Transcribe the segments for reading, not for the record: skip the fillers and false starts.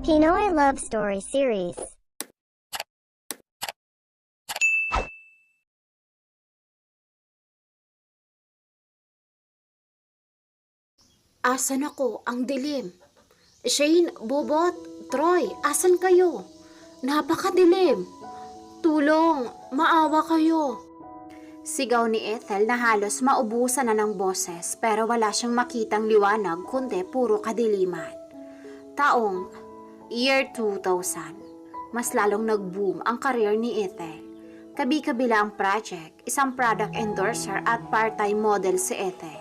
Pinoy Love Story Series. Asan ako? Ang dilim. Shane, Bobot, Troy, asan kayo? Napakadilim. Tulong, maawa kayo. Sigaw ni Ethel na halos maubusan na ng boses pero wala siyang makitang liwanag kundi puro kadiliman. Taong year 2000, mas lalong nag-boom ang career ni Ethel. Kabi-kabila ang project, isang product endorser at part-time model si Ethel.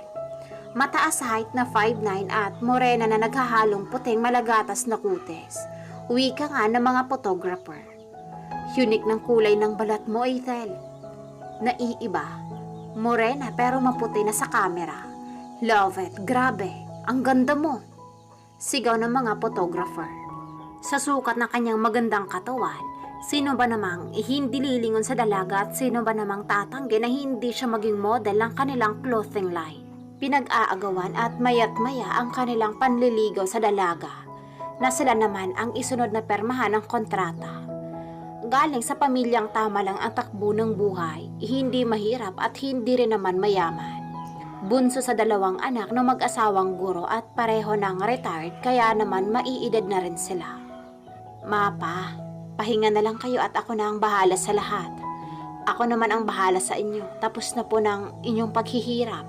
Mataas sa height na 5'9" at morena na naghahalong puting malagatas na kutis. Wika nga ng mga photographer. Unique ng kulay ng balat mo, Ethel. Naiiba. Morena pero maputi na sa camera. Love it. Grabe. Ang ganda mo. Sigaw ng mga photographer. Sa sukat ng kanyang magandang katawan, sino ba namang hindi lilingon sa dalaga at sino ba namang tatanggi na hindi siya maging model ng kanilang clothing line? Pinag-aagawan at mayat maya ang kanilang panliligaw sa dalaga na sila naman ang isunod na permahan ng kontrata. Galing sa pamilyang tama lang ang takbo ng buhay, hindi mahirap at hindi rin naman mayaman. Bunso sa dalawang anak ng mag-asawang guro at pareho ng retired kaya naman maiedad na rin sila. Mapa, pahinga na lang kayo at ako na ang bahala sa lahat. Ako naman ang bahala sa inyo, tapos na po ng inyong paghihirap.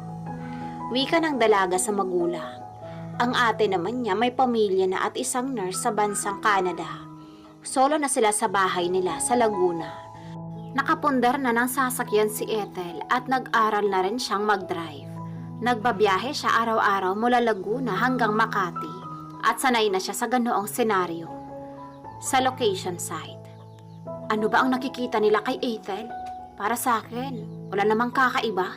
Wika ng dalaga sa magulang. Ang ate naman niya may pamilya na at isang nurse sa bansang Canada. Solo na sila sa bahay nila sa Laguna. Nakapundar na ng sasakyan si Ethel at nag-aral na rin siyang mag-drive. Nagbabiyahe siya araw-araw mula Laguna hanggang Makati at sanay na siya sa ganoong senaryo. Sa location site. Ano ba ang nakikita nila kay Ethel? Para sa akin, wala namang kakaiba.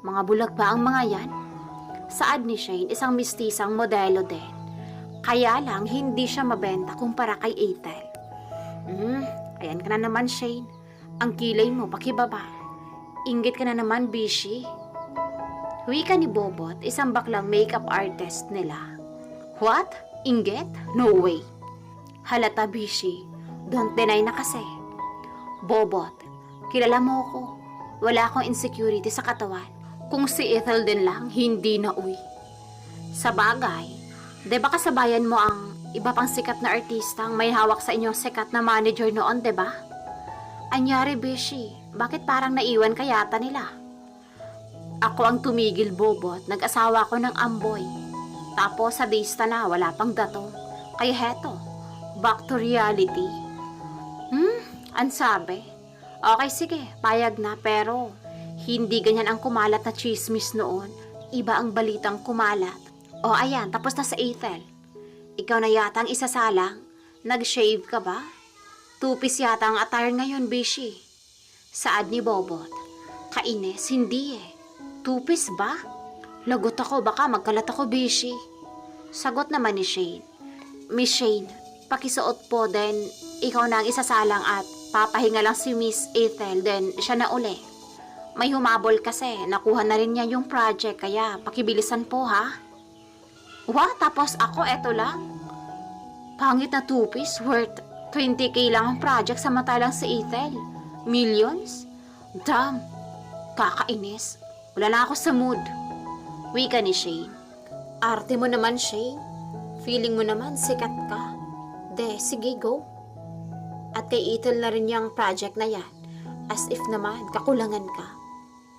Mga bulag ba ang mga yan? Saad ni Shane, isang mistisang modelo din. Kaya lang hindi siya mabenta kumpara kay Ethel. Ayan ka na naman, Shane. Ang kilay mo pakibaba. Inggit ka na naman, Bishi. Wika ni Bobot, isang baklang makeup artist nila. What? Inggit? No way. Halata, Bishi. Don't deny na kasi. Bobot, kilala mo ko. Wala akong insecurity sa katawan. Kung si Ethel din lang, hindi na uy. Sa bagay, di ba kasabayan mo ang iba pang sikat na artista ang may hawak sa inyong sikat na manager noon, di ba? Anyari, Bishi, bakit parang naiwan ka yata nila? Ako ang tumigil, Bobot. Nag-asawa ko ng amboy. Tapos sa dista na, wala pang datong. Kaya heto, back to reality. Ang sabi? Okay, sige, payag na, pero hindi ganyan ang kumalat na chismis noon. Iba ang balitang kumalat. O ayan, tapos na sa Ethel. Ikaw na yata ang isasalang. Nag-shave ka ba? Two-piece yata ang attire ngayon, Bishi. Saad ni Bobot. Kainis, hindi eh. Two-piece ba? Lagot ako, baka magkalat ako, Bishi. Sagot naman ni Shane. Miss Shane, pakisuot po, then ikaw na ang isasalang at papahinga lang si Miss Ethel, then siya na uli. May humabol kasi, nakuha na rin niya yung project, kaya pakibilisan po ha. What? Tapos ako, eto lang. Pangit na two-piece, worth 20k lang ang project samantalang si Ethel. Millions? Damn, kakainis. Wala na ako sa mood. Wika ni Shane. Arte mo naman, Shane. Feeling mo naman, sikat ka. De, sige, go. At kay Ethel na rin yung project na yan. As if naman, kakulangan ka.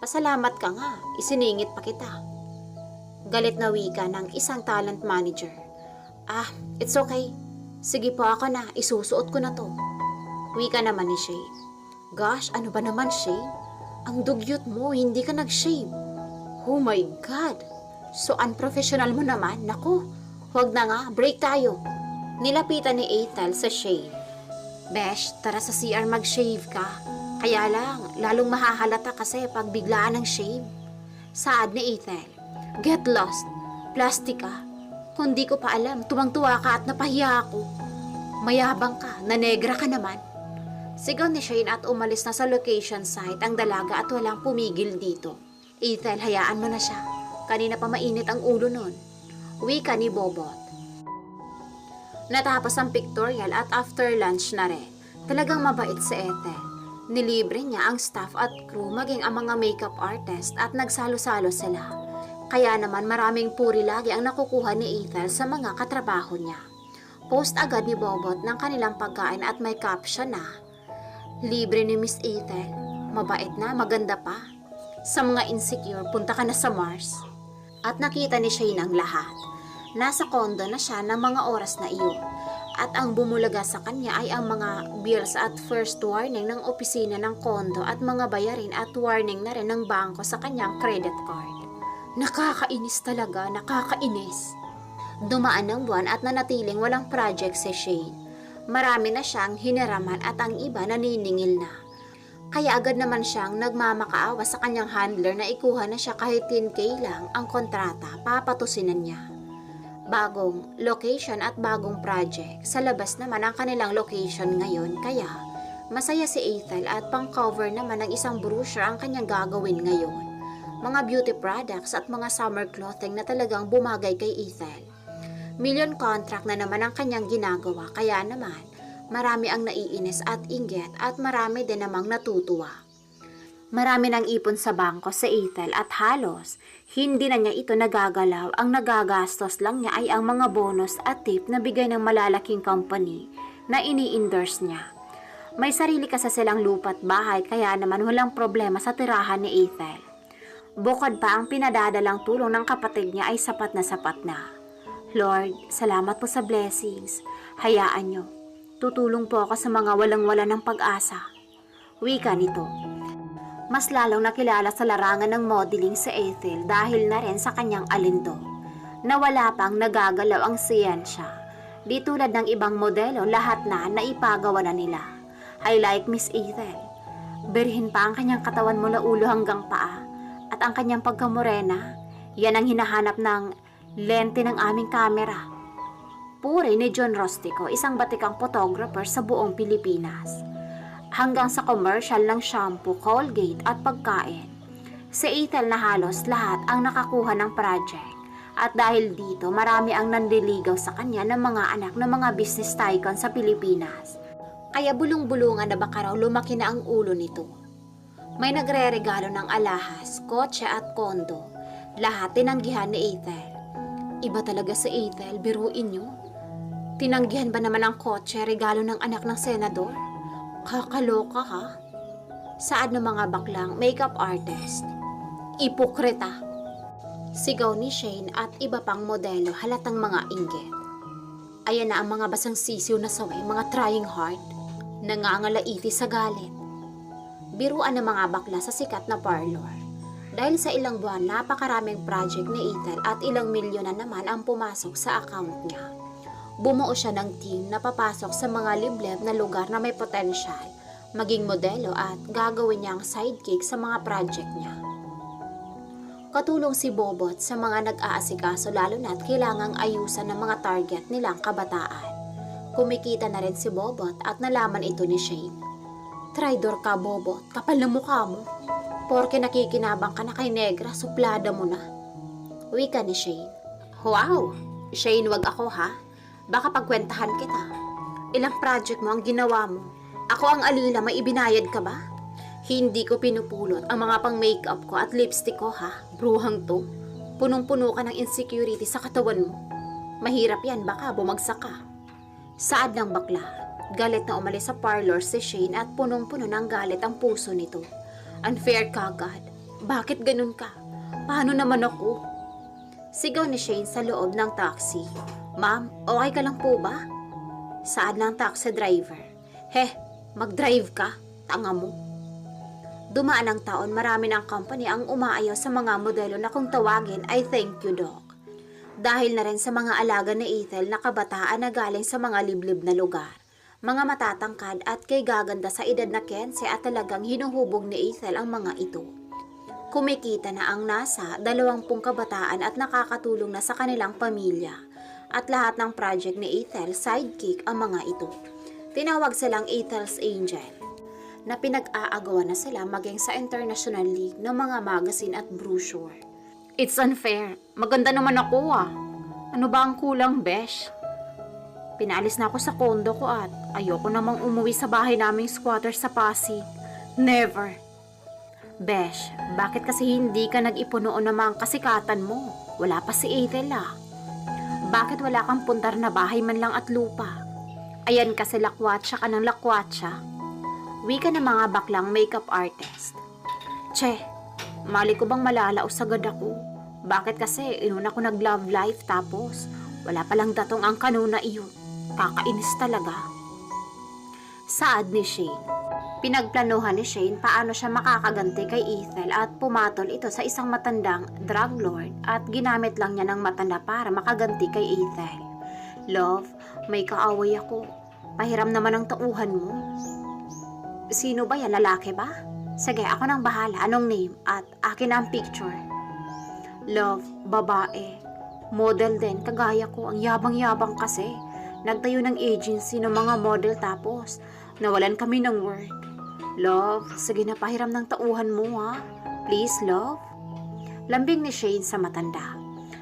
Pasalamat ka nga, isiningit pa kita. Galit na wika ng isang talent manager. It's okay. Sige po ako na, isusuot ko na to. Wika naman ni Shane. Gosh, ano ba naman, Shane? Ang dugyot mo, hindi ka nag-shave. Oh my God! So unprofessional mo naman, naku. Huwag na nga, break tayo. Nilapitan ni Ethel sa Shane. Besh, tara sa CR mag-shave ka. Kaya lang, lalong mahahalata kasi pag biglaan ng shave. Saad ni Ethel. Get lost. Plastic ka. Kung di ko pa alam, tumang-tuwa ka at napahiya ako. Mayabang ka, na negra ka naman. Sigaw ni Shane at umalis na sa location site ang dalaga at walang pumigil dito. Ethel, hayaan mo na siya. Kanina pa mainit ang ulo nun. Wika ni Bobot. Natapos ang pictorial at after lunch na rin. Talagang mabait si Ethel. Nilibre niya ang staff at crew maging ang mga makeup artist at nagsalo-salo sila. Kaya naman maraming puri lagi ang nakukuha ni Ethel sa mga katrabaho niya. Post agad ni Bobot ng kanilang pagkain at may caption na, "Libre ni Miss Ethel, mabait na, maganda pa. Sa mga insecure, punta ka na sa Mars." At nakita ni Shane ang lahat. Nasa kondo na siya ng mga oras na iyon. At ang bumulaga sa kanya ay ang mga bills at first warning ng opisina ng kondo at mga bayarin at warning na rin ng bangko sa kanyang credit card. Nakakainis talaga, nakakainis. Dumaan ng buwan at nanatiling walang project si Shane. Marami na siyang hiniraman at ang iba naniningil na. Kaya agad naman siyang nagmamakaawa sa kanyang handler na ikuha na siya kahit 10K lang ang kontrata, papatusinan niya. Bagong location at bagong project. Sa labas naman ang kanilang location ngayon, kaya masaya si Ethel at pang-cover naman ng isang brochure ang kanyang gagawin ngayon. Mga beauty products at mga summer clothing na talagang bumagay kay Ethel. Million contract na naman ang kanyang ginagawa, kaya naman marami ang naiinis at inggit at marami din namang natutuwa. Marami nang ipon sa bangko sa Ethel at halos hindi na niya ito nagagalaw. Ang nagagastos lang niya ay ang mga bonus at tip na bigay ng malalaking company na ini-endorse niya. May sarili kasi silang lupa't bahay kaya naman walang problema sa tirahan ni Ethel. Bukod pa ang pinadadalang tulong ng kapatid niya ay sapat na. Lord, salamat po sa blessings. Hayaan niyo. Tutulong po ako sa mga walang-wala ng pag-asa. Wika nito. Mas lalong nakilala sa larangan ng modeling si Ethel dahil na rin sa kanyang alindog, na wala pang nagagalaw ang siyensya. Di tulad ng ibang modelo, lahat na naipagawa na nila. I like Miss Ethel. Berhin pa ang kanyang katawan mula ulo hanggang paa at ang kanyang pagkamorena, yan ang hinahanap ng lente ng aming kamera. Puri ni John Rostico, isang batikang photographer sa buong Pilipinas. Hanggang sa commercial ng shampoo, Colgate at pagkain. Si Ethel na halos lahat ang nakakuha ng project. At dahil dito, marami ang nandiligaw sa kanya ng mga anak ng mga business tycoon sa Pilipinas. Kaya bulong-bulungan na baka raw lumaki na ang ulo nito. May nagre-regalo ng alahas, kotse at kondo. Lahat tinanggihan ni Ethel. Iba talaga si Ethel, biruin nyo. Tinanggihan ba naman ang kotse, regalo ng anak ng senador? Kakaloka ha? Saad ng mga baklang makeup artist. Ipokrita. Sigaw ni Shane at iba pang modelo halatang mga inggit. Ayan na ang mga basang sisiw na saway, mga trying hard, nangangalaiti sa galit. Biruan ng mga bakla sa sikat na parlor. Dahil sa ilang buwan, napakaraming project ni Ethel at ilang milyon na naman ang pumasok sa account niya. Bumuo siya ng team na papasok sa mga liblib na lugar na may potensyal, maging modelo at gagawin niyang sidekick sa mga project niya. Katulong si Bobot sa mga nag-aasikaso lalo na't kailangang ayusan ng mga target nilang kabataan. Kumikita na rin si Bobot at nalaman ito ni Shane. Traidor ka, Bobot, kapal na mukha mo. Porke nakikinabang ka na kay Negra, suplada mo na. Wika ni Shane. Wow! Shane, wag ako ha. Baka pagkwentahan kita. Ilang project mo ang ginawa mo? Ako ang alila, may ibinayad ka ba? Hindi ko pinupulot ang mga pang-makeup ko at lipstick ko ha. Bruhang to. Punong-puno ka ng insecurity sa katawan mo. Mahirap yan, baka bumagsak ka. Saad ng bakla. Galit na umalis sa parlor si Shane at punong-puno ng galit ang puso nito. Unfair ka, God. Bakit ganun ka? Paano naman ako? Sigaw ni Shane sa loob ng taxi. Ma'am, okay ka lang po ba? Saad ng taxi driver. Mag-drive ka, tanga mo. Dumaan ang taon, marami ng company ang umaayaw sa mga modelo na kung tawagin ay thank you doc. Dahil na rin sa mga alaga ni Ethel na kabataan na galing sa mga liblib na lugar. Mga matatangkad at kay gaganda sa edad na 15 at talagang hinuhubog ni Ethel ang mga ito. Kumikita na ang nasa 20 kabataan at nakakatulong na sa kanilang pamilya. At lahat ng project ni Ethel, sidekick ang mga ito. Tinawag silang Ethel's Angel, na pinag-aagawan na sila maging sa International League ng mga magazine at brochure. It's unfair. Maganda naman ako ah. Ano ba ang kulang, besh? Pinaalis na ako sa kondo ko at ayoko namang umuwi sa bahay naming squatter sa Pasig. Never. Besh, bakit kasi hindi ka nag-ipon noon namang kasikatan mo? Wala pa si Ethel ah. Bakit wala kang pundar na bahay man lang at lupa? Ayan kasi lakwatsa ka ng lakwatsa. Wika ng mga baklang makeup artist. Che, mali ko bang malalaos agad ako? Bakit kasi inuna ko nag-love life tapos wala palang datong ang kanuna iyon. Kakainis talaga. Saad ni Shane. Pinagplanuhan ni Shane paano siya makakaganti kay Ethel at pumatol ito sa isang matandang drug lord at ginamit lang niya ng matanda para makaganti kay Ethel. Love, may kaaway ako. Pahiram naman ang tauhan mo. Sino ba yan? Lalaki ba? Sige, ako nang bahala. Anong name? At akin ang picture. Love, babae. Model din, kagaya ko. Ang yabang-yabang kasi. Nagtayo ng agency ng mga model tapos nawalan kami ng work. Love, sige na pahiram ng tauhan mo ha. Please, love. Lambing ni Shane sa matanda.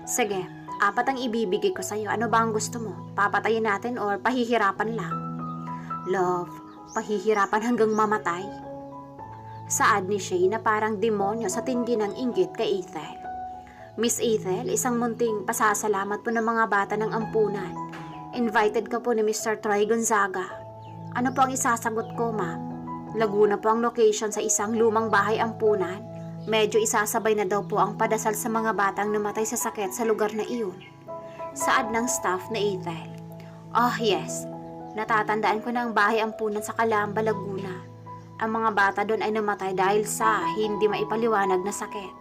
Sige, 4 ang ibibigay ko sa'yo. Ano ba ang gusto mo? Papatayin natin or pahihirapan lang? Love, pahihirapan hanggang mamatay. Saad ni Shane na parang demonyo sa tindi ng inggit kay Ethel. Miss Ethel, isang munting pasasalamat po ng mga bata ng ampunan. Invited ka po ni Mr. Troy Gonzaga. Ano po ang isasagot ko, ma'am? Laguna po ang location sa isang lumang bahay ampunan. Medyo isasabay na daw po ang padasal sa mga batang namatay sa sakit sa lugar na iyon. Saad ng staff na Ethel. Oh yes, natatandaan ko na ang bahay ampunan sa Calamba, Laguna. Ang mga bata doon ay namatay dahil sa hindi maipaliwanag na sakit.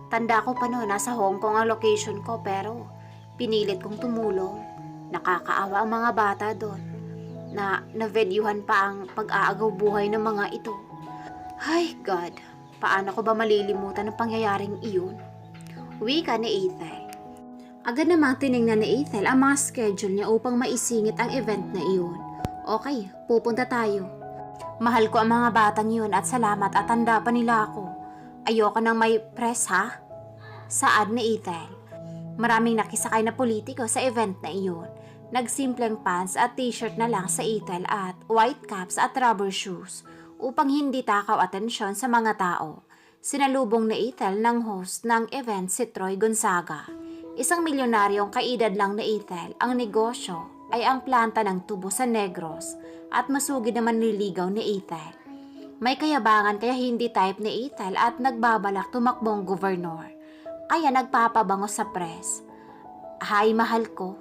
Tanda ko pa noon, nasa Hong Kong ang location ko pero pinilit kong tumulong. Nakakaawa ang mga bata doon na navedyuhan pa ang pag-aagaw buhay ng mga ito. Ay God, paano ko ba malilimutan ang pangyayaring iyon? Wika ni Ethel. Agad namang tinignan ni Ethel ang mga schedule niya upang maisingit ang event na iyon. Okay, pupunta tayo. Mahal ko ang mga batang iyon at salamat at tanda pa nila ako. Ayoko nang may press ha? Saad ni Ethel. Maraming nakisakay na politiko sa event na iyon. Nagsimpleng pants at t-shirt na lang sa Ethel at white caps at rubber shoes upang hindi takaw atensyon sa mga tao. Sinalubong ni Ethel ng host ng event si Troy Gonzaga. Isang milyonaryong kaedad lang na Ethel, ang negosyo ay ang planta ng tubo sa Negros at masugid naman niligaw ni Ethel. May kayabangan kaya hindi type ni Ethel at nagbabalak tumakbong gobernur. Kaya nagpapabango sa press. Hi, mahal ko.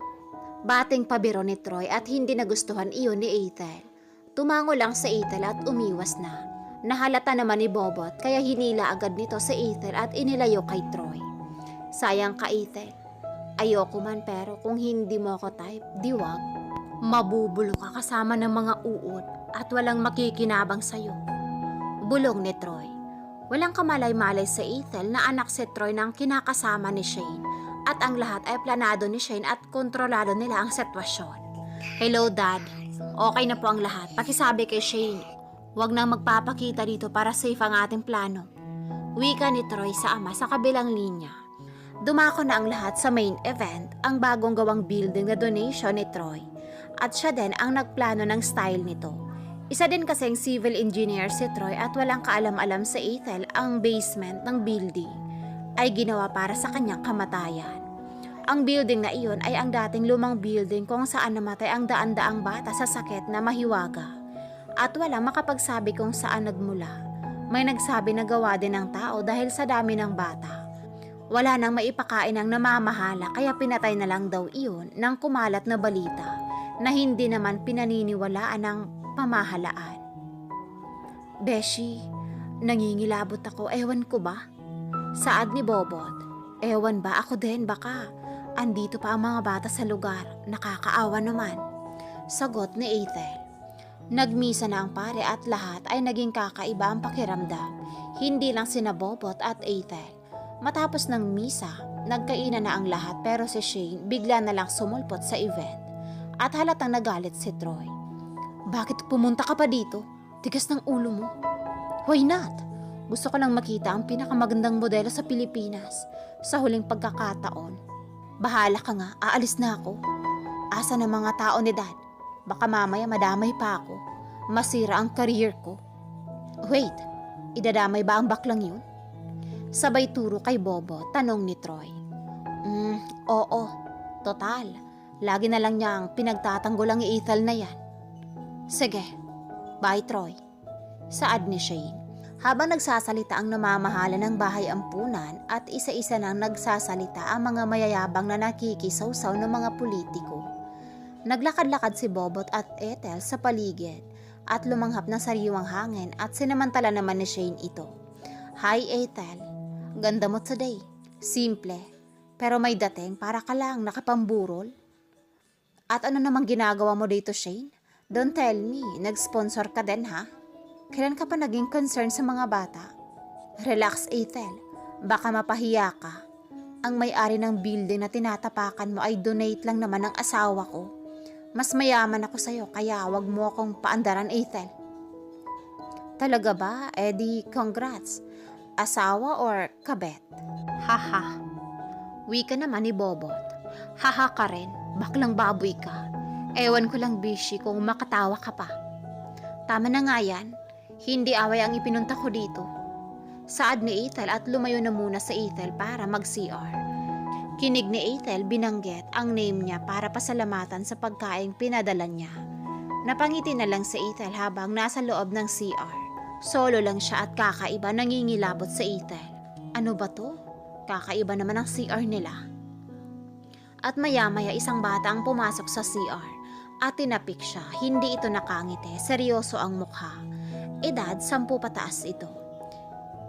Bating pabiro ni Troy at hindi nagustuhan iyon ni Ethel. Tumango lang sa Ethel at umiwas na. Nahalata naman ni Bobot kaya hinila agad nito sa Ethel at inilayo kay Troy. Sayang ka Ethel. Ayoko man pero kung hindi mo ako type, diwag. Mabubulo ka kasama ng mga uod at walang makikinabang sayo. Bulong ni Troy. Walang kamalay-malay sa Ethel na anak si Troy ng kinakasama ni Shane. At ang lahat ay planado ni Shane at kontrolado nila ang sitwasyon. Hello Dad, okay na po ang lahat. Pakisabi kay Shane, huwag nang magpapakita dito para safe ang ating plano. Wika ni Troy sa ama sa kabilang linya. Dumako na ang lahat sa main event, ang bagong gawang building na donation ni Troy. At siya din ang nagplano ng style nito. Isa din kasing civil engineer si Troy at walang kaalam-alam sa Ethel ang basement ng building ay ginawa para sa kanyang kamatayan. Ang building na iyon ay ang dating lumang building kung saan namatay ang daan-daang bata sa sakit na mahiwaga. At walang makapagsabi kung saan nagmula. May nagsabi na gawa din ng tao dahil sa dami ng bata. Wala nang maipakain ng namamahala kaya pinatay na lang daw iyon ng kumalat na balita na hindi naman pinaniniwalaan ng pamahalaan. Beshi, nangingilabot ako, ewan ko ba? Saad ni Bobot. Ewan ba, ako din baka. Andito pa ang mga bata sa lugar, nakakaawa naman. Sagot ni Ethel. Nagmisa na ang pare at lahat ay naging kakaiba ang pakiramdam. Hindi lang sina Bobot at Ethel. Matapos ng misa, nagkainan na ang lahat pero si Shane bigla na lang sumulpot sa event. At halatang nagalit si Troy. Bakit pumunta ka pa dito? Tigas ng ulo mo. Why not? Gusto ko lang makita ang pinakamagandang modelo sa Pilipinas sa huling pagkakataon. Bahala ka nga, aalis na ako. Asa ng mga tao ni Dad? Baka mamaya madamay pa ako. Masira ang career ko. Wait, idadamay ba ang baklang yun? Sabay turo kay Bobo, tanong ni Troy. Oo, total. Lagi na lang niyang pinagtatanggol ang Ethel na yan. Sige, bye Troy. Saad ni Shane. Habang nagsasalita ang namamahala ng bahay ampunan at isa-isa nang nagsasalita ang mga mayayabang na nakikisawsaw ng mga politiko. Naglakad-lakad si Bobot at Ethel sa paligid at lumanghap ng sariwang hangin at sinamantala naman ni Shane ito. Hi Ethel, ganda mo today. Simple, pero may dating para ka lang nakapamburol. At ano namang ginagawa mo dito Shane? Don't tell me, nag-sponsor ka din ha? Kailan ka pa naging concern sa mga bata? Relax Ethel, baka mapahiya ka. Ang may-ari ng building na tinatapakan mo ay donate lang naman ng asawa ko. Mas mayaman ako sa'yo kaya wag mo akong paandaran Ethel. Talaga ba? Di congrats. Asawa or kabet? Haha. Wika naman ni Bobot. Haha ka rin, baklang baboy ka. Ewan ko lang bishi kung makatawa ka pa. Tama na nga yan. Hindi away ang ipinunta ko dito. Saad ni Ethel at lumayo na muna sa Ethel para mag-CR. Kinig ni Ethel binanggit ang name niya para pasalamatan sa pagkaing pinadala niya. Napangiti na lang si Ethel habang nasa loob ng CR. Solo lang siya at kakaiba nangingilabot sa Ethel. Ano ba to? Kakaiba naman ang CR nila. At maya-maya isang bata ang pumasok sa CR at tinapik siya. Hindi ito nakangiti, seryoso ang mukha. Edad 10 pataas ito.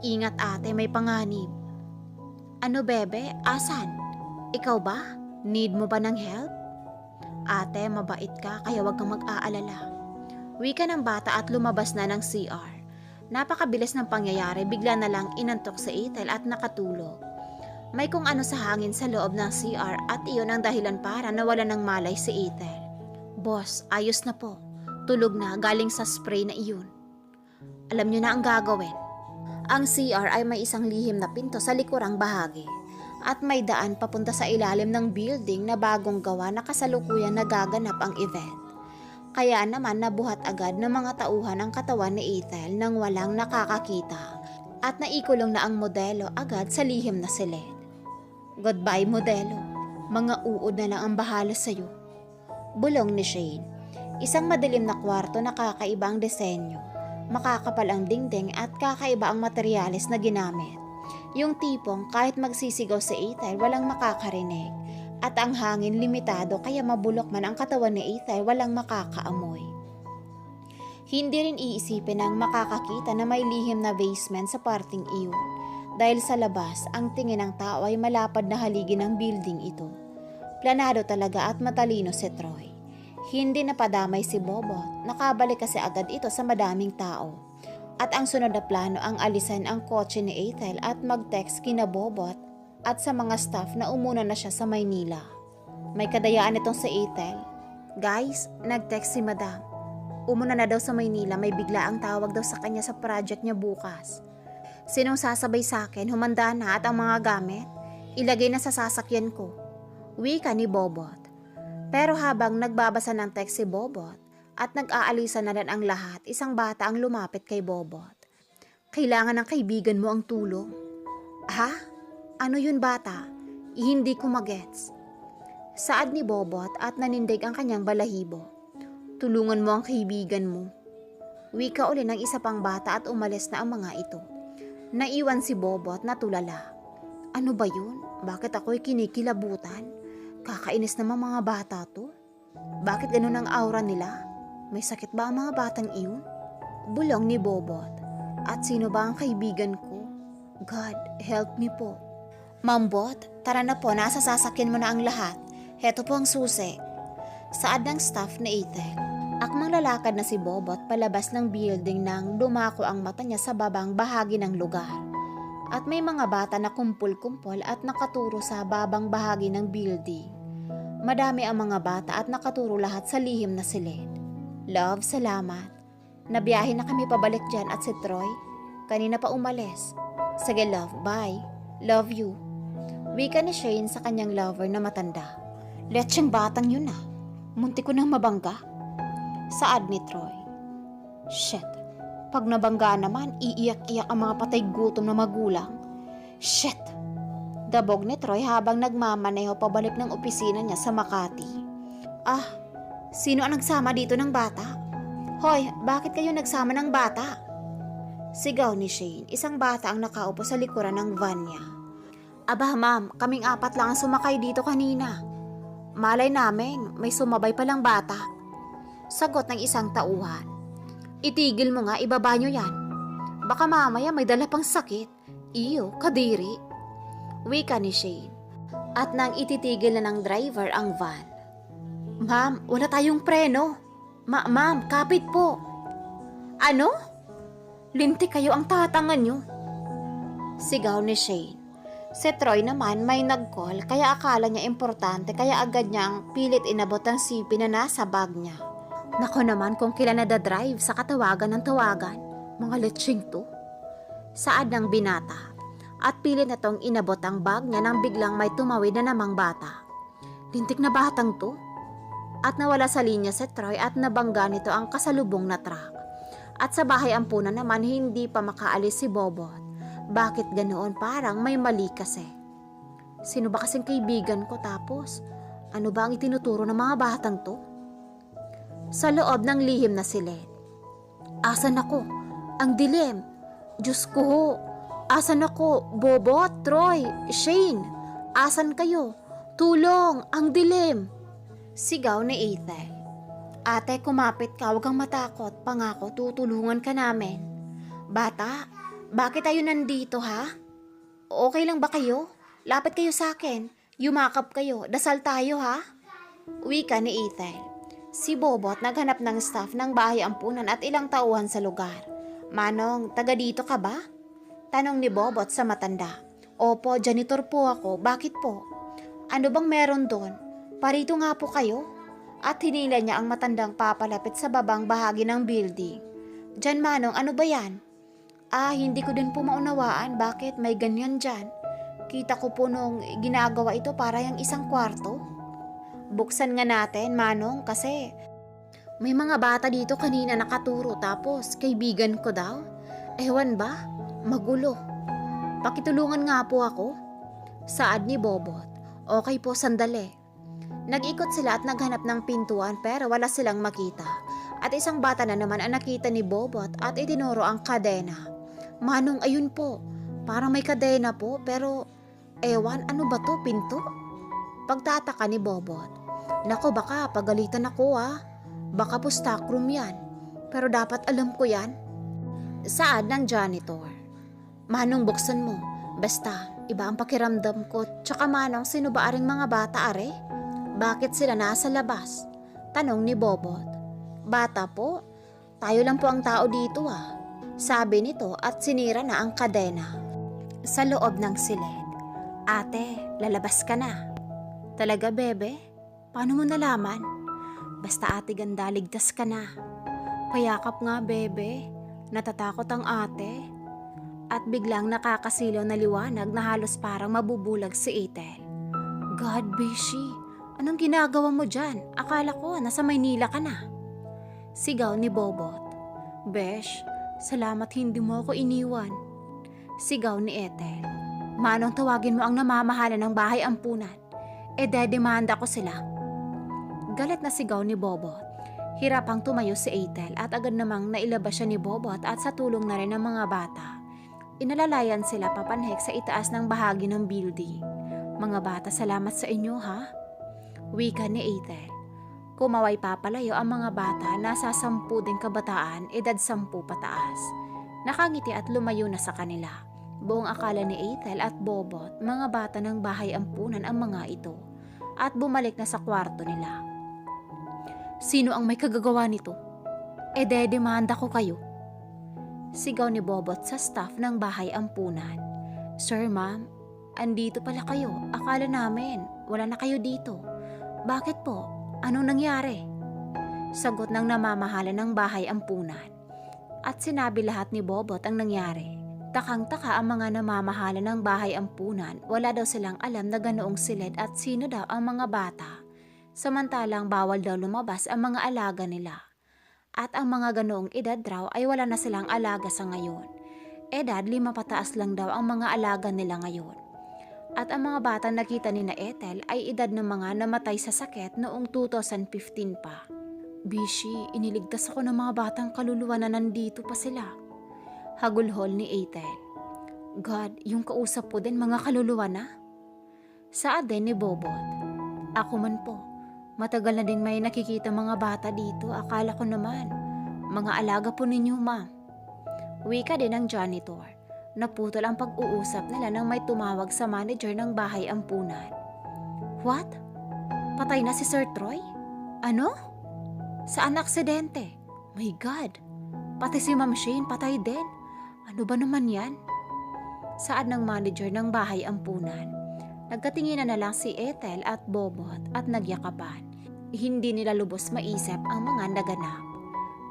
Ingat ate, may panganib. Ano bebe? Asan? Ikaw ba? Need mo ba ng help? Ate, mabait ka kaya wag kang mag-aalala. Wika ng bata at lumabas na ng CR. Napakabilis ng pangyayari, bigla na lang inantok sa Ethel at nakatulog. May kung ano sa hangin sa loob ng CR at iyon ang dahilan para nawala ng malay si Ethel. Boss, ayos na po. Tulog na galing sa spray na iyon. Alam niyo na ang gagawin. Ang CR ay may isang lihim na pinto sa likurang bahagi at may daan papunta sa ilalim ng building na bagong gawa na kasalukuyan nagaganap ang event. Kaya naman nabuhat agad ng mga tauhan ang katawan ni Ethel nang walang nakakakita at naikulong na ang modelo agad sa lihim na silid. Goodbye modelo, mga uod na lang ang bahala sa'yo. Bulong ni Shane. Isang madilim na kwarto na kakaibang disenyo. Makakapal ang dingding at kakaiba ang materyales na ginamit. Yung tipong kahit magsisigaw si Ethel walang makakarinig at ang hangin limitado kaya mabulok man ang katawan ni Ethel walang makakaamoy. Hindi rin iisipin ng makakakita na may lihim na basement sa parting iyon dahil sa labas ang tingin ng tao ay malapad na haligi ng building ito. Planado talaga at matalino si Troy. Hindi napadamay si Bobot, nakabalik kasi agad ito sa madaming tao. At ang sunod na plano ang alisan ang kotse ni Ethel at mag-text kina Bobot at sa mga staff na umuna na siya sa Maynila. May kadayaan itong si Ethel. Guys, nag-text si Madam. Umuna na daw sa Maynila, may bigla ang tawag daw sa kanya sa project niya bukas. Sinong sasabay sa akin, humanda na at ang mga gamit, ilagay na sa sasakyan ko. Wika ni Bobot. Pero habang nagbabasa ng text si Bobot at nag-aalisa na rin ang lahat, isang bata ang lumapit kay Bobot. Kailangan ng kaibigan mo ang tulong. Ha? Ano yun bata? Hindi ko magets. Saad ni Bobot at nanindig ang kanyang balahibo. Tulungan mo ang kaibigan mo. Wika uli ng isa pang bata at umalis na ang mga ito. Naiwan si Bobot na tulala. Ano ba yun? Bakit ako'y kinikilabutan? Kakainis naman mga bata to. Bakit ganun ang aura nila? May sakit ba ang mga batang iyon? Bulong ni Bobot. At sino ba ang kaibigan ko? God, help me po. Mambot, tara na po, nasa sasakyan mo na ang lahat. Heto po ang susi. Saad ng staff na Ethel. Akmang lalakad na si Bobot palabas ng building nang dumako ang mata niya sa babang bahagi ng lugar. At may mga bata na kumpul-kumpol at nakaturo sa babang bahagi ng building. Madami ang mga bata at nakaturo lahat sa lihim na silid. Love, salamat. Nabiyahe na kami pabalik dyan at si Troy, kanina pa umalis. Sige love, bye. Love you. Wika ni Shane sa kanyang lover na matanda. Let's yung batang yun ah. Munti ko nang mabangga. Saad ni Troy. Shit, pag nabangga naman, iiyak-iyak ang mga patay gutom na magulang. Shit! Dabog ni Troy habang nagmamaneho pabalik ng opisina niya sa Makati. Ah, sino ang nagsama dito ng bata? Hoy, bakit kayo nagsama ng bata? Sigaw ni Shane, isang bata ang nakaupo sa likuran ng van niya. Aba ma'am, kaming 4 lang ang sumakay dito kanina. Malay namin, may sumabay palang bata. Sagot ng isang tauhan. Itigil mo nga, ibaba nyo yan. Baka mamaya may dala pang sakit. Iyo, kadiri. Wika ni Shane. At nang ititigil na ng driver ang van. Ma'am, wala tayong preno. Ma'am, kapit po. Ano? Lintik kayo ang tatangan nyo. Sigaw ni Shane. Si Troy naman may nag-call kaya akala niya importante kaya agad niyang pilit inabot ang sipi na nasa bag niya. Nako naman kung kailan nadadrive sa katawagan ng tawagan. Mga leching to. Saad ng binata. At pilit na tong inabot ang bag niya nang biglang may tumawid na namang bata. Lintik na batang to. At nawala sa linya si Troy at nabangga nito ang kasalubong na truck. At sa bahay ampunan naman hindi pa makaalis si Bobot. Bakit ganoon? Parang may mali kasi. Sino ba kasing kaibigan ko tapos? Ano ba ang itinuturo ng mga batang to? Sa loob ng lihim na silid. Asan ako? Ang dilim. Diyos ko ho. Asan ako? Bobot, Troy, Shane. Asan kayo? Tulong! Ang dilim! Sigaw ni Ethel. Ate, kumapit ka. Huwag kang matakot. Pangako, tutulungan ka namin. Bata, bakit tayo nandito ha? Okay lang ba kayo? Lapit kayo sa akin. Yumakap kayo. Dasal tayo ha? Wika ni Ethel. Si Bobot naghanap ng staff ng bahay ampunan at ilang tauhan sa lugar. Manong, taga dito ka ba? Tanong ni Bobot sa matanda. Opo, janitor po ako. Bakit po? Ano bang meron doon? Parito nga po kayo. At hinila niya ang matandang papalapit sa babang bahagi ng building. Diyan Manong, ano ba yan? Hindi ko din po maunawaan bakit may ganyan dyan. Kita ko po nung ginagawa ito para yung isang kwarto. Buksan nga natin, Manong, kasi may mga bata dito kanina nakaturo tapos kaibigan ko daw. Ewan ba? Magulo. Pakitulungan nga po ako. Saad ni Bobot. Okay po, sandali. Nag-ikot sila at naghanap ng pintuan pero wala silang makita. At isang bata na naman ang nakita ni Bobot at itinuro ang kadena. Manong, ayun po. Parang may kadena po pero ewan, ano ba to, pinto? Pagtataka ni Bobot. Nako, baka pagalitan ako Baka po stockroom yan. Pero dapat alam ko yan. Saad ng janitor. Manong, buksan mo. Basta, iba ang pakiramdam ko. Tsaka Manong, sino ba aring mga bata are? Bakit sila nasa labas? Tanong ni Bobot. Bata po? Tayo lang po ang tao dito Sabi nito at sinira na ang kadena. Sa loob ng silid. Ate, lalabas ka na. Talaga, bebe? Paano mo nalaman? Basta ate ganda, ligtas ka na. Payakap nga, bebe. Natatakot ang ate. At biglang nakakasilaw na liwanag na halos parang mabubulag si Ethel. God, Beshi, anong ginagawa mo dyan? Akala ko nasa Maynila ka na. Sigaw ni Bobot. Besh, salamat hindi mo ako iniwan. Sigaw ni Ethel. Manong, tawagin mo ang namamahala ng bahay ampunan. Dedemanda ko sila. Galit na sigaw ni Bobot. Hirapang tumayo si Ethel at agad namang nailabas siya ni Bobot at sa tulong na rin ng mga bata. Inalalayan sila papanhek sa itaas ng bahagi ng building. Mga bata, salamat sa inyo ha? Wika ni Ethel. Kumaway papalayo ang mga bata na sa 10 ding kabataan, edad 10 pataas. Nakangiti at lumayo na sa kanila. Buong akala ni Ethel at Bobot, mga bata ng bahay ampunan ang mga ito. At bumalik na sa kwarto nila. Sino ang may kagagawa nito? Dedemanda ko kayo. Sigaw ni Bobot sa staff ng bahay ampunan. Sir, ma'am, andito pala kayo. Akala namin, wala na kayo dito. Bakit po? Anong nangyari? Sagot ng namamahala ng bahay ampunan. At sinabi lahat ni Bobot ang nangyari. Takang-taka ang mga namamahala ng bahay ampunan. Wala daw silang alam na ganoong silid at sino daw ang mga bata. Samantalang bawal daw lumabas ang mga alaga nila. At ang mga ganoong edad raw ay wala na silang alaga sa ngayon. Edad 5 pataas lang daw ang mga alaga nila ngayon. At ang mga batang nakita ni na Ethel ay edad ng mga namatay sa sakit noong 2015 pa. Bishi, iniligtas ako ng mga batang kaluluwa na nandito pa sila. Hagulhol ni Ethel. God, yung kausap po din mga kaluluwa na? Saad din ni Bobot. Ako man po. Matagal na din may nakikita mga bata dito. Akala ko naman. Mga alaga po ninyo, ma'am. Wika din ng janitor. Naputol ang pag-uusap nila nang may tumawag sa manager ng bahay ampunan. What? Patay na si Sir Troy? Ano? Saan aksidente? My God! Pati si Ma'am Shane patay din. Ano ba naman yan? Saad ng manager ng bahay ampunan. Nagkatinginan na lang si Ethel at Bobot at nagyakapan. Hindi nila lubos maisip ang mga naganap.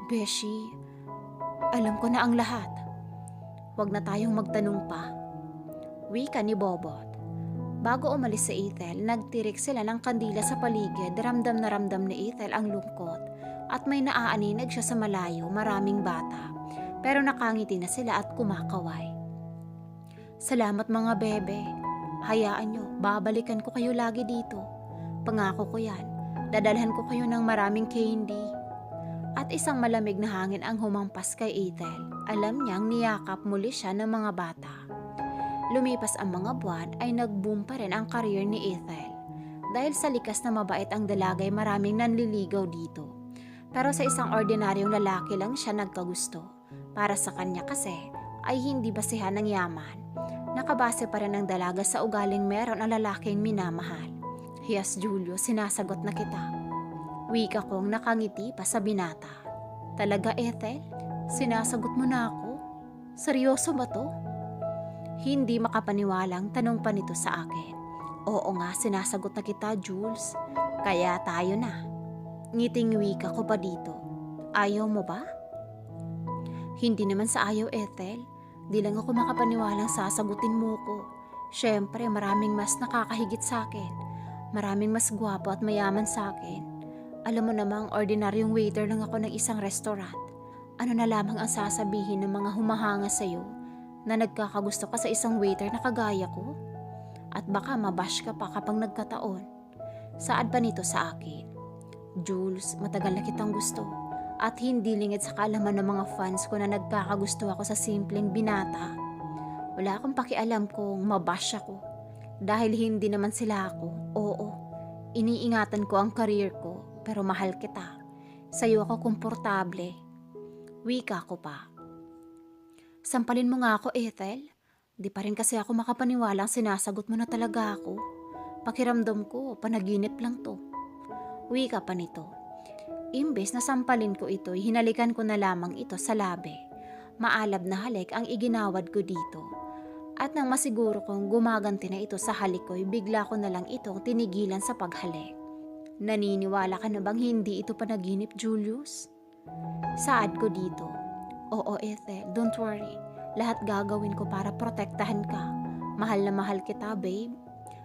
Beshi, alam ko na ang lahat. Huwag na tayong magtanong pa. Wika ni Bobot. Bago umalis si Ethel, nagtirik sila ng kandila sa paligid. Ramdam na ramdam ni Ethel ang lungkot. At may naaaninag siya sa malayo, maraming bata. Pero nakangiti na sila at kumakaway. Salamat mga bebe. Hayaan nyo, babalikan ko kayo lagi dito. Pangako ko yan. Dadalhan ko kayo ng maraming candy. At isang malamig na hangin ang humampas kay Ethel. Alam niyang niyakap muli siya ng mga bata. Lumipas ang mga buwan ay nag-boom pa rin ang career ni Ethel. Dahil sa likas na mabait ang dalaga ay maraming nanliligaw dito. Pero sa isang ordinaryong lalaki lang siya nagkagusto. Para sa kanya kasi ay hindi basihan ng yaman. Nakabase pa rin ang dalaga sa ugaling meron ang lalaking minamahal. Yes, Julio, sinasagot na kita. Wika kong nakangiti pa sa binata. Talaga, Ethel? Sinasagot mo na ako? Seryoso ba to? Hindi makapaniwalang tanong pa nito sa akin. Oo nga, sinasagot na kita, Jules. Kaya tayo na. Ngiting wika ko pa dito. Ayaw mo ba? Hindi naman sa ayaw, Ethel. Di lang ako makapaniwalang sasagutin mo ko. Syempre, maraming mas nakakahigit sa akin. Maraming mas gwapo at mayaman sa akin. Alam mo namang ordinaryong waiter lang ako ng isang restaurant. Ano na lamang ang sasabihin ng mga humahanga sa'yo na nagkakagusto ka sa isang waiter na kagaya ko? At baka mabash ka pa kapag nagkataon. Saad pa nito sa akin? Jules, matagal na kitang gusto at hindi lingid sa kaalaman ng mga fans ko na nagkakagusto ako sa simpleng binata. Wala akong pakialam kung mabash ako dahil hindi naman sila ako. Oo, iniingatan ko ang career ko. Pero mahal kita. Sa'yo ako komportable. Wika ko pa. Sampalin mo nga ako, Ethel. Di pa rin kasi ako makapaniwalang sinasagot mo na talaga ako. Pakiramdam ko, panaginip lang to. Wika pa nito. Imbes na sampalin ko ito, hinalikan ko na lamang ito sa labi. Maalab na halik ang iginawad ko dito. At nang masiguro kong gumaganti na ito sa halik ko'y bigla ko na lang itong tinigilan sa paghalik. Naniniwala ka na bang hindi ito panaginip, Julius? Saad ko dito. Oo, Ethel, don't worry. Lahat gagawin ko para protektahan ka. Mahal na mahal kita, babe.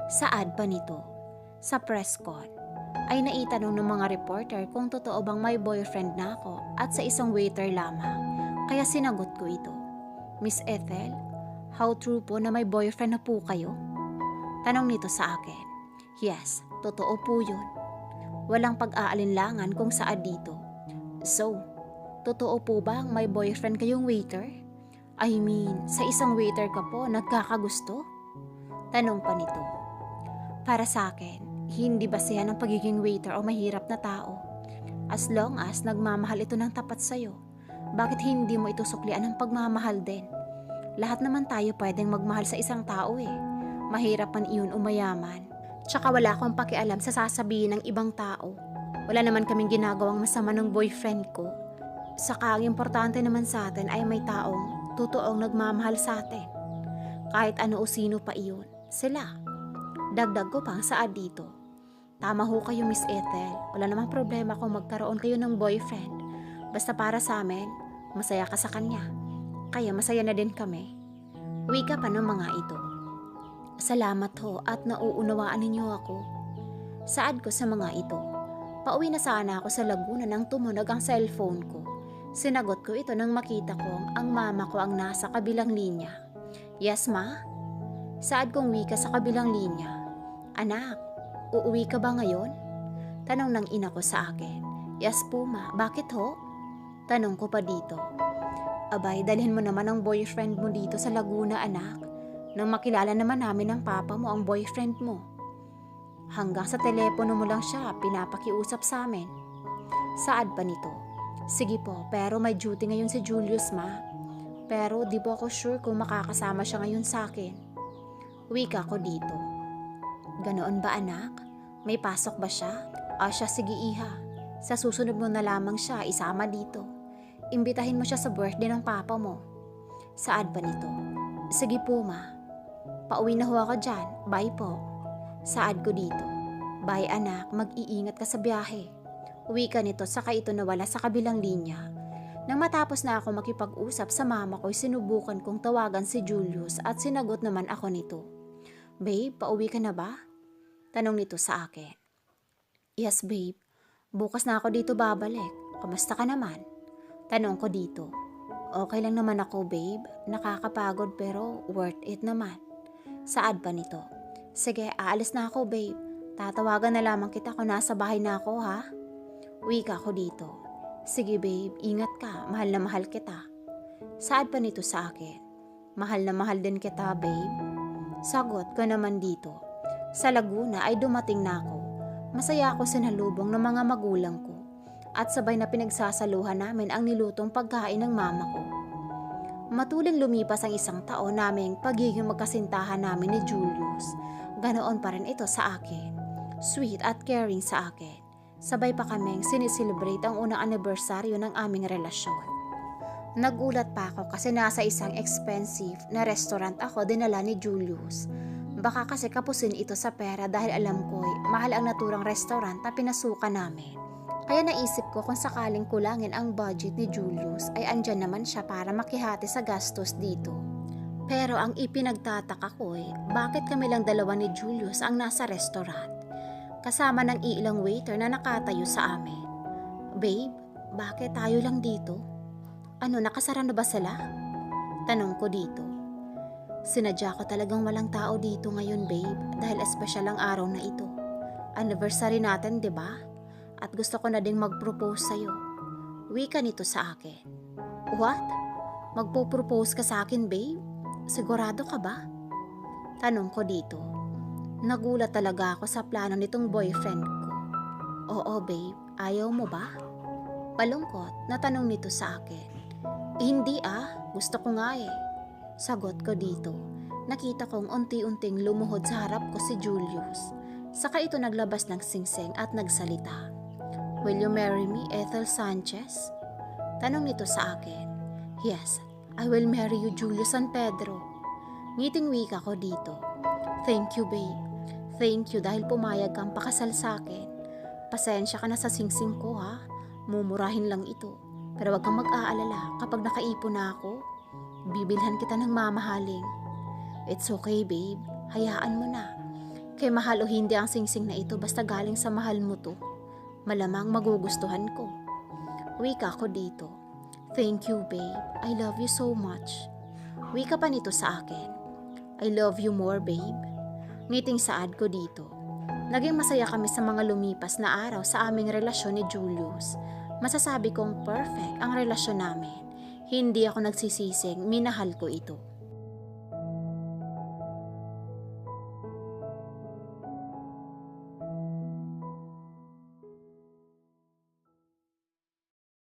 Saad pa nito. Sa press con, ay naitanong ng mga reporter kung totoo bang may boyfriend na ako at sa isang waiter lamang. Kaya sinagot ko ito. Miss Ethel, how true po na may boyfriend na po kayo? Tanong nito sa akin. Yes, totoo po yun. Walang pag-aalinlangan kung saan dito. So, totoo po bang may boyfriend kayong waiter? I mean, sa isang waiter ka po nagkakagusto? Tanong pa nito. Para sa akin, hindi basihan ang pagiging waiter o mahirap na tao. As long as nagmamahal ito ng tapat sa'yo, bakit hindi mo ito suklian ng pagmamahal din? Lahat naman tayo pwedeng magmahal sa isang tao eh. Mahirap man iyon o mayaman. Tsaka wala akong pakialam sa sasabihin ng ibang tao. Wala naman kaming ginagawang masama ng boyfriend ko. Saka ang importante naman sa atin ay may taong totoong nagmamahal sa atin. Kahit ano o sino pa iyon, sila. Dagdag ko pang saad dito. Tama ho kayo, Miss Ethel. Wala namang problema kung magkaroon kayo ng boyfriend. Basta para sa amin, masaya ka sa kanya. Kaya masaya na din kami. Wika pa ng mga ito. Salamat ho at nauunawaan ninyo ako. Saad ko sa mga ito. Pauwi na sana ako sa Laguna nang tumunog ang cellphone ko. Sinagot ko ito nang makita kong ang mama ko ang nasa kabilang linya. Yes, ma? Saad kong wika sa kabilang linya. Anak, uuwi ka ba ngayon? Tanong ng ina ko sa akin. Yes po, ma. Bakit ho? Tanong ko pa dito. Abay, dalhin mo naman ang boyfriend mo dito sa Laguna, anak. Nang makilala naman namin ng papa mo ang boyfriend mo. Hanggang sa telepono mo lang siya pinapakiusap sa amin. Saad pa nito. Sige po, pero may duty ngayon si Julius, ma. Pero di po ako sure kung makakasama siya ngayon sa akin. Wika ko dito. Ganoon ba, anak? May pasok ba siya? Siya, sige iha. Sa susunod mo na lamang siya isama dito. Imbitahin mo siya sa birthday ng papa mo. Saad pa nito. Sige po, ma. Pauwi na ho ako dyan. Bye po. Saad ko dito. Bye, anak. Mag-iingat ka sa biyahe. Wika nito saka ito nawala sa kabilang linya. Nang matapos na ako makipag-usap sa mama ko, sinubukan kong tawagan si Julius at sinagot naman ako nito. Babe, pauwi ka na ba? Tanong nito sa akin. Yes, babe. Bukas na ako dito babalik. Kamusta ka naman? Tanong ko dito. Okay lang naman ako, babe. Nakakapagod pero worth it naman. Saad pa nito. Sige, aalis na ako, babe. Tatawagan na lamang kita kung nasa bahay na ako, ha? Wika ko dito. Sige, babe. Ingat ka. Mahal na mahal kita. Saad pa nito sa akin. Mahal na mahal din kita, babe. Sagot ko naman dito. Sa Laguna ay dumating na ako. Masaya ako sinalubong ng mga magulang ko. At sabay na pinagsasaluhan namin ang nilutong pagkain ng mama ko. Matuling lumipas ang isang taon naming pagiging magkasintahan namin ni Julius. Ganoon pa rin ito sa akin. Sweet at caring sa akin. Sabay pa kaming sinicelebrate ang unang anibersaryo ng aming relasyon. Nagulat pa ako kasi nasa isang expensive na restaurant ako dinala ni Julius. Baka kasi kapusin ito sa pera dahil alam ko'y mahal ang naturang restaurant na pinasukan namin. Kaya naisip ko kung sakaling kulangin ang budget ni Julius ay andyan naman siya para makihati sa gastos dito. Pero ang ipinagtataka ko ay bakit kami lang dalawa ni Julius ang nasa restaurant kasama ng ilang waiter na nakatayo sa amin. Babe, bakit tayo lang dito? Ano, nakasara na ba sila? Tanong ko dito. Sinadya ko talagang walang tao dito ngayon, babe, dahil espesyal ang araw na ito. Anniversary natin, 'di ba? At gusto ko na ding mag-propose sa'yo. Wika nito sa akin. What? Magpo-propose ka sa akin, babe? Sigurado ka ba? Tanong ko dito. Nagulat talaga ako sa plano nitong boyfriend ko. Oo, babe. Ayaw mo ba? Palungkot na tanong nito sa akin. Hindi gusto ko nga eh. Sagot ko dito. Nakita kong unti-unting lumuhod sa harap ko si Julius. Saka ito naglabas ng singsing at nagsalita. Will you marry me, Ethel Sanchez? Tanong nito sa akin. Yes, I will marry you, Julius San Pedro. Ngiting wika ko dito. Thank you, babe. Thank you dahil pumayag kang pakasal sa akin. Pasensya ka na sa singsing ko, ha? Mumurahin lang ito. Pero wag kang mag-aalala kapag nakaipon na ako. Bibilhan kita ng mamahaling. It's okay, babe. Hayaan mo na. Kay mahal o hindi ang singsing na ito basta galing sa mahal mo to. Malamang magugustuhan ko. Wika ko dito. Thank you, babe. I love you so much. Wika pa nito sa akin. I love you more, babe. Ngiting saad ko dito. Naging masaya kami sa mga lumipas na araw sa aming relasyon ni Julius. Masasabi kong perfect ang relasyon namin. Hindi ako nagsisising, minahal ko ito.